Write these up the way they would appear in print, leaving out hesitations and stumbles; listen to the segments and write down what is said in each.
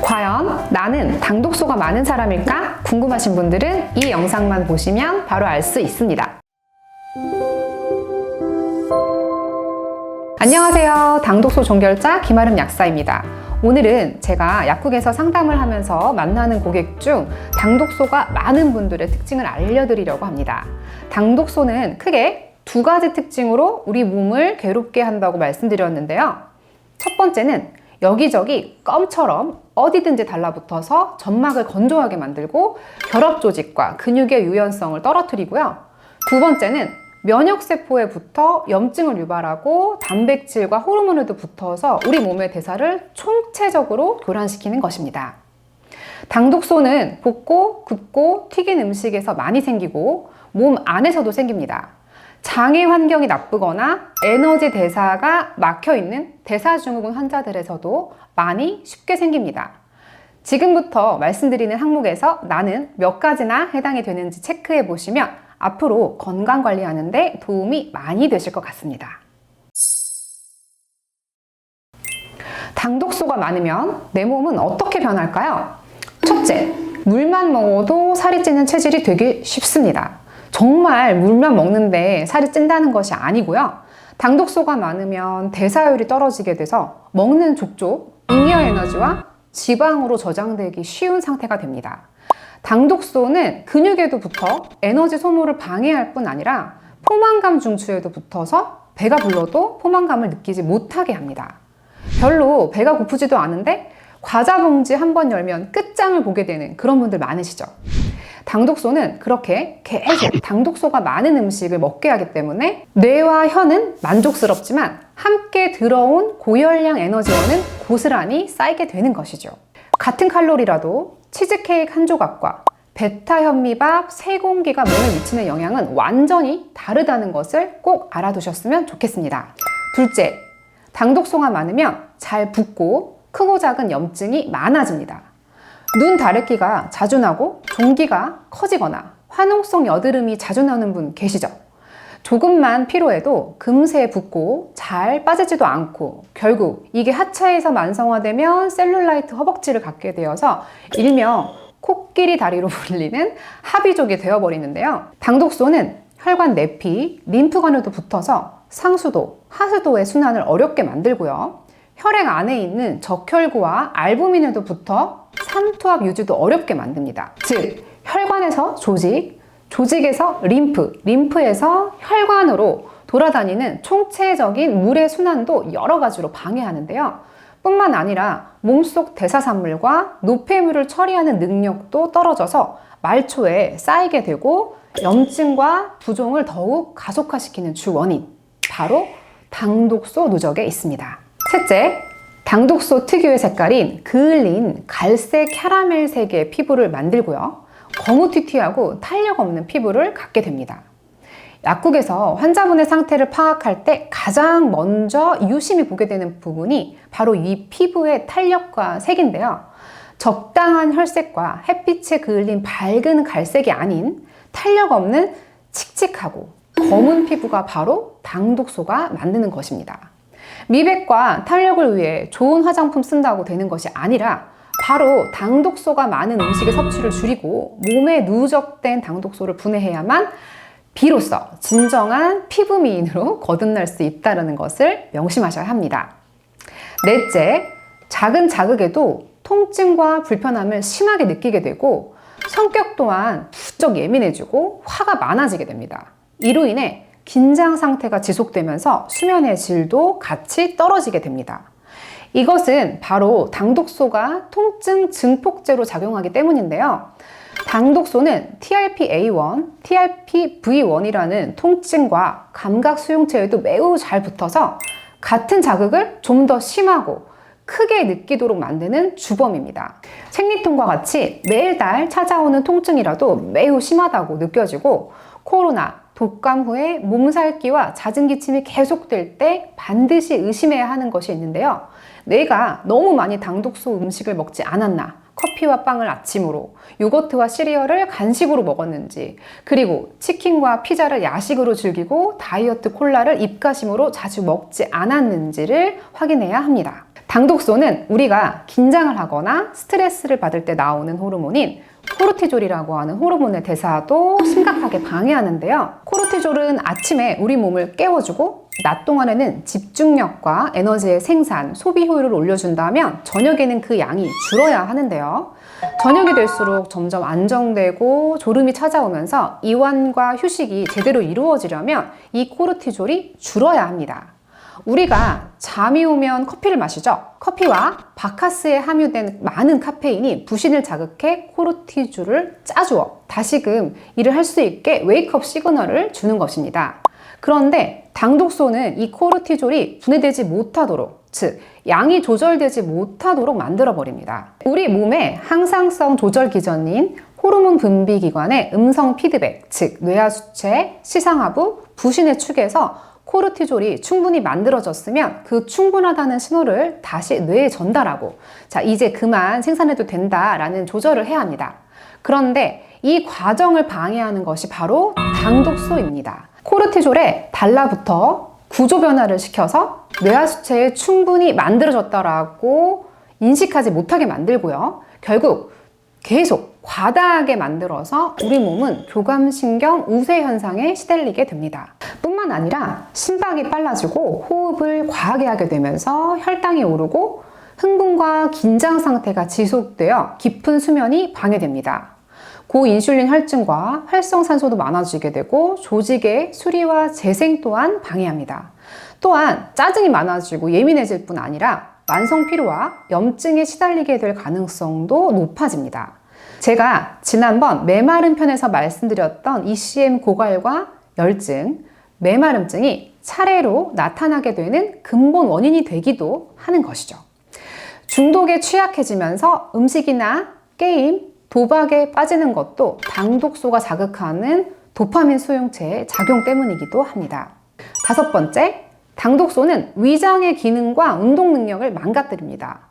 과연 나는 당독소가 많은 사람일까? 궁금하신 분들은 이 영상만 보시면 바로 알 수 있습니다. 안녕하세요. 당독소 종결자 김아름 약사입니다. 오늘은 제가 약국에서 상담을 하면서 만나는 고객 중 당독소가 많은 분들의 특징을 알려드리려고 합니다. 당독소는 크게 두 가지 특징으로 우리 몸을 괴롭게 한다고 말씀드렸는데요. 첫 번째는 여기저기 껌처럼 어디든지 달라붙어서 점막을 건조하게 만들고 결합 조직과 근육의 유연성을 떨어뜨리고요. 두 번째는 면역세포에 붙어 염증을 유발하고 단백질과 호르몬에도 붙어서 우리 몸의 대사를 총체적으로 교란시키는 것입니다. 당독소는 볶고 굽고 튀긴 음식에서 많이 생기고 몸 안에서도 생깁니다. 장의 환경이 나쁘거나 에너지 대사가 막혀있는 대사증후군 환자들에서도 많이 쉽게 생깁니다. 지금부터 말씀드리는 항목에서 나는 몇 가지나 해당이 되는지 체크해 보시면 앞으로 건강관리하는 데 도움이 많이 되실 것 같습니다. 당독소가 많으면 내 몸은 어떻게 변할까요? 첫째, 물만 먹어도 살이 찌는 체질이 되기 쉽습니다. 정말 물만 먹는데 살이 찐다는 것이 아니고요. 당독소가 많으면 대사율이 떨어지게 돼서 먹는 족족 잉여 에너지와 지방으로 저장되기 쉬운 상태가 됩니다. 당독소는 근육에도 붙어 에너지 소모를 방해할 뿐 아니라 포만감 중추에도 붙어서 배가 불러도 포만감을 느끼지 못하게 합니다. 별로 배가 고프지도 않은데 과자 봉지 한번 열면 끝장을 보게 되는 그런 분들 많으시죠? 당독소는 그렇게 계속 당독소가 많은 음식을 먹게 하기 때문에 뇌와 혀는 만족스럽지만 함께 들어온 고열량 에너지원은 고스란히 쌓이게 되는 것이죠. 같은 칼로리라도 치즈케이크 한 조각과 베타 현미밥 3공기가 몸에 미치는 영향은 완전히 다르다는 것을 꼭 알아두셨으면 좋겠습니다. 둘째, 당독소가 많으면 잘 붓고 크고 작은 염증이 많아집니다. 눈 다래끼가 자주 나고 종기가 커지거나 화농성 여드름이 자주 나는 분 계시죠? 조금만 피로해도 금세 붓고 잘 빠지지도 않고 결국 이게 하차해서 만성화되면 셀룰라이트 허벅지를 갖게 되어서 일명 코끼리 다리로 불리는 합의족이 되어버리는데요. 당독소는 혈관 내피, 림프관에도 붙어서 상수도, 하수도의 순환을 어렵게 만들고요. 혈액 안에 있는 적혈구와 알부민에도 붙어 삼투압 유지도 어렵게 만듭니다. 즉, 혈관에서 조직, 조직에서 림프, 림프에서 혈관으로 돌아다니는 총체적인 물의 순환도 여러 가지로 방해하는데요. 뿐만 아니라 몸속 대사산물과 노폐물을 처리하는 능력도 떨어져서 말초에 쌓이게 되고 염증과 부종을 더욱 가속화시키는 주 원인, 바로 당독소 누적에 있습니다. 셋째, 당독소 특유의 색깔인 그을린 갈색 캐러멜색의 피부를 만들고요. 거무튀튀하고 탄력 없는 피부를 갖게 됩니다. 약국에서 환자분의 상태를 파악할 때 가장 먼저 유심히 보게 되는 부분이 바로 이 피부의 탄력과 색인데요. 적당한 혈색과 햇빛에 그을린 밝은 갈색이 아닌 탄력 없는 칙칙하고 검은 피부가 바로 당독소가 만드는 것입니다. 미백과 탄력을 위해 좋은 화장품 쓴다고 되는 것이 아니라 바로 당독소가 많은 음식의 섭취를 줄이고 몸에 누적된 당독소를 분해해야만 비로소 진정한 피부 미인으로 거듭날 수 있다는 것을 명심하셔야 합니다. 넷째, 작은 자극에도 통증과 불편함을 심하게 느끼게 되고 성격 또한 부쩍 예민해지고 화가 많아지게 됩니다. 이로 인해 긴장 상태가 지속되면서 수면의 질도 같이 떨어지게 됩니다. 이것은 바로 당독소가 통증 증폭제로 작용하기 때문인데요. 당독소는 TRPA1, TRPV1이라는 통증과 감각 수용체에도 매우 잘 붙어서 같은 자극을 좀 더 심하고 크게 느끼도록 만드는 주범입니다. 생리통과 같이 매일달 찾아오는 통증이라도 매우 심하다고 느껴지고 코로나, 독감 후에 몸살기와 잦은 기침이 계속될 때 반드시 의심해야 하는 것이 있는데요. 내가 너무 많이 당독소 음식을 먹지 않았나? 커피와 빵을 아침으로, 요거트와 시리얼을 간식으로 먹었는지, 그리고 치킨과 피자를 야식으로 즐기고 다이어트 콜라를 입가심으로 자주 먹지 않았는지를 확인해야 합니다. 당독소는 우리가 긴장을 하거나 스트레스를 받을 때 나오는 호르몬인 코르티졸이라고 하는 호르몬의 대사도 심각하게 방해하는데요. 코르티졸은 아침에 우리 몸을 깨워주고 낮 동안에는 집중력과 에너지의 생산, 소비 효율을 올려준다면 저녁에는 그 양이 줄어야 하는데요. 저녁이 될수록 점점 안정되고 졸음이 찾아오면서 이완과 휴식이 제대로 이루어지려면 이 코르티졸이 줄어야 합니다. 우리가 잠이 오면 커피를 마시죠. 커피와 바카스에 함유된 많은 카페인이 부신을 자극해 코르티졸을 짜주어 다시금 일을 할 수 있게 웨이크업 시그널을 주는 것입니다. 그런데 당독소는 이 코르티졸이 분해되지 못하도록, 즉 양이 조절되지 못하도록 만들어 버립니다. 우리 몸의 항상성 조절 기전인 호르몬 분비 기관의 음성 피드백, 즉 뇌하수체, 시상하부, 부신의 축에서 코르티졸이 충분히 만들어졌으면 그 충분하다는 신호를 다시 뇌에 전달하고, 자, 이제 그만 생산해도 된다라는 조절을 해야 합니다. 그런데 이 과정을 방해하는 것이 바로 당독소입니다. 코르티졸에 달라붙어 구조 변화를 시켜서 뇌하수체에 충분히 만들어졌다라고 인식하지 못하게 만들고요. 결국 계속 과다하게 만들어서 우리 몸은 교감신경 우세 현상에 시달리게 됩니다. 뿐만 아니라 심박이 빨라지고 호흡을 과하게 하게 되면서 혈당이 오르고 흥분과 긴장 상태가 지속되어 깊은 수면이 방해됩니다. 고인슐린 혈증과 활성산소도 많아지게 되고 조직의 수리와 재생 또한 방해합니다. 또한 짜증이 많아지고 예민해질 뿐 아니라 만성 피로와 염증에 시달리게 될 가능성도 높아집니다. 제가 지난번 메마름 편에서 말씀드렸던 ECM 고갈과 열증, 메마름증이 차례로 나타나게 되는 근본 원인이 되기도 하는 것이죠. 중독에 취약해지면서 음식이나 게임, 도박에 빠지는 것도 당독소가 자극하는 도파민 수용체의 작용 때문이기도 합니다. 5번째, 당독소는 위장의 기능과 운동 능력을 망가뜨립니다.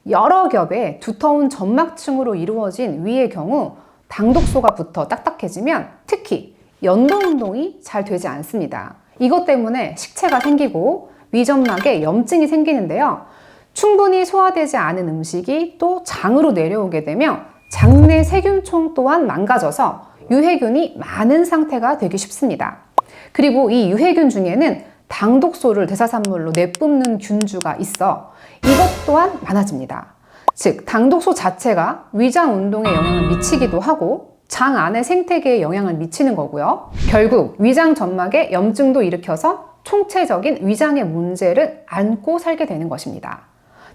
여러 겹의 두터운 점막층으로 이루어진 위의 경우 당독소가 붙어 딱딱해지면 특히 연동 운동이 잘 되지 않습니다. 이것 때문에 식체가 생기고 위점막에 염증이 생기는데요. 충분히 소화되지 않은 음식이 또 장으로 내려오게 되면 장내 세균총 또한 망가져서 유해균이 많은 상태가 되기 쉽습니다. 그리고 이 유해균 중에는 당독소를 대사산물로 내뿜는 균주가 있어 이것 또한 많아집니다. 즉, 당독소 자체가 위장 운동에 영향을 미치기도 하고 장 안의 생태계에 영향을 미치는 거고요. 결국 위장 점막에 염증도 일으켜서 총체적인 위장의 문제를 안고 살게 되는 것입니다.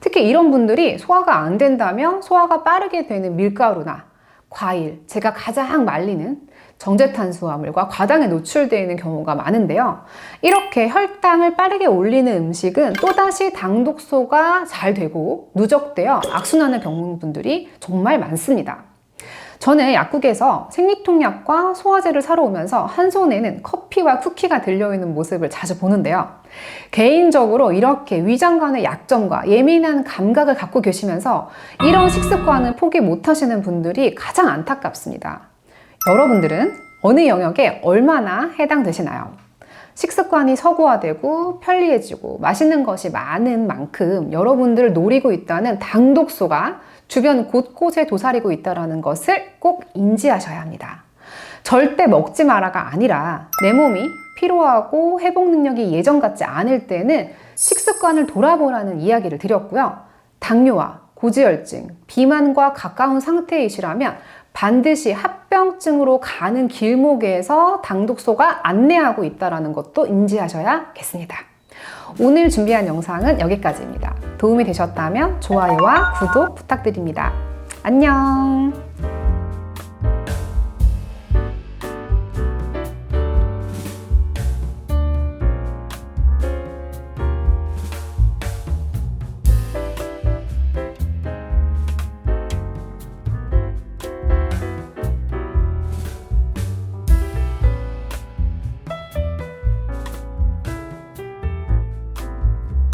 특히 이런 분들이 소화가 안 된다면 소화가 빠르게 되는 밀가루나 과일, 제가 가장 말리는 정제탄수화물과 과당에 노출되어 있는 경우가 많은데요. 이렇게 혈당을 빠르게 올리는 음식은 또다시 당독소가 잘 되고 누적되어 악순환을 겪는 분들이 정말 많습니다. 저는 약국에서 생리통약과 소화제를 사러 오면서 한 손에는 커피와 쿠키가 들려있는 모습을 자주 보는데요. 개인적으로 이렇게 위장 간의 약점과 예민한 감각을 갖고 계시면서 이런 식습관을 포기 못하시는 분들이 가장 안타깝습니다. 여러분들은 어느 영역에 얼마나 해당되시나요? 식습관이 서구화되고 편리해지고 맛있는 것이 많은 만큼 여러분들을 노리고 있다는 당독소가 주변 곳곳에 도사리고 있다는 것을 꼭 인지하셔야 합니다. 절대 먹지 마라가 아니라 내 몸이 피로하고 회복 능력이 예전 같지 않을 때는 식습관을 돌아보라는 이야기를 드렸고요. 당뇨와 고지혈증, 비만과 가까운 상태이시라면 반드시 합병증으로 가는 길목에서 당독소가 안내하고 있다는 것도 인지하셔야겠습니다. 오늘 준비한 영상은 여기까지입니다. 도움이 되셨다면 좋아요와 구독 부탁드립니다. 안녕!